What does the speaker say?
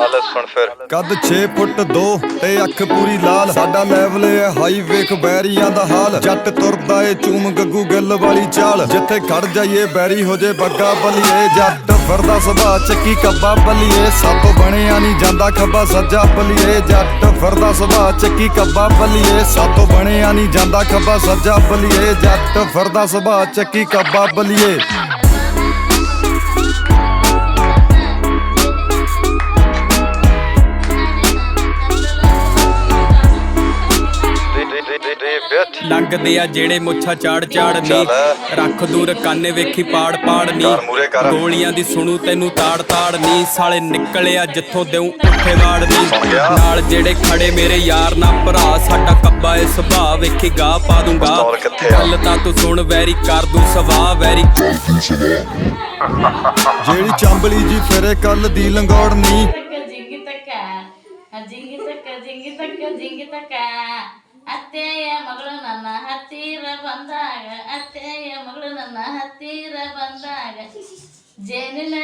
ਸੁਣ ਫਿਰ ਕੱਦ 6 ਫੁੱਟ 2 ਤੇ ਅੱਖ ਪੂਰੀ ਲਾਲ, ਸਾਡਾ ਲੈਵਲ ਏ ਹਾਈ, ਵੇਖ ਬੈਰੀਆਂ ਦਾ ਹਾਲ। ਜੱਟ ਤੁਰਦਾ ਏ ਚੂਮ ਗੱਗੂ ਗਿੱਲ ਵਾਲੀ ਚਾਲ, ਜਿੱਥੇ ਖੜ ਜਾਈਏ ਬੈਰੀ ਹੋ ਜੇ ਬੱਗਾ ਬਲੀਏ। ਜੱਟ ਫਿਰਦਾ ਸੁਭਾਅ ਚੱਕੀ ਕੱਬਾ ਬਲੀਏ, ਸਾਤੋਂ ਬਣਿਆ ਨਹੀਂ ਜਾਂਦਾ ਖੱਬਾ ਸੱਜਾ ਬਲੀਏ। ਜੱਟ ਫਿਰਦਾ ਸੁਭਾਅ ਚੱਕੀ ਕੱਬਾ ਬਲੀਏ, ਸਾਤੋਂ ਬਣਿਆ ਨਹੀਂ ਜਾਂਦਾ ਖੱਬਾ ਸੱਜਾ ਬਲੀਏ। ਜੱਟ ਫਿਰਦਾ ਸੁਭਾਅ ਚੱਕੀ ਕੱਬਾ ਬਲੀਏ। ਲੰਘਦੇ ਆ ਜਿਹੜੇ ਮੁੱਛਾਂ ਚਾੜ ਚਾੜ ਨੀ, ਰੱਖ ਦੂਰ ਕਾਨੇ ਵੇਖੀ ਪਾੜ ਪਾੜ ਨੀ। ਗੋਲੀਆਂ ਦੀ ਸੁਣੂ ਤੈਨੂੰ ਤਾੜ ਤਾੜ ਨੀ, ਸਾਲੇ ਨਿਕਲਿਆ ਜਿੱਥੋਂ ਦੇਉ ਉੱਥੇ ਵਾੜ ਨੀ। ਨਾਲ ਜਿਹੜੇ ਖੜੇ ਮੇਰੇ ਯਾਰ ਨਾ ਭਰਾ, ਸਾਡਾ ਕੱਬਾ ਏ ਸੁਭਾਅ ਵੇਖੀ ਗਾਹ ਪਾ ਦੂੰਗਾ। ਗੱਲ ਤਾਂ ਤੂੰ ਸੁਣ ਵੈਰੀ ਕਰ ਦੂੰ ਸਵਾਹ ਵੈਰੀ। ਜਿਹੜੀ ਚੰਬਲੀ ਜੀ ਫਿਰੇ ਕੱਲ ਦੀ ਲੰਗੋੜ ਨੀ, ಅತ್ತೆಯ ಮಗಳು ನನ್ನ ಹತ್ತಿರ ಬಂದಾಗ, ಅತ್ತೆಯ ಮಗಳು ನನ್ನ ಹತ್ತಿರ ಬಂದಾಗ ಜೇನಿನಲ್ಲಿ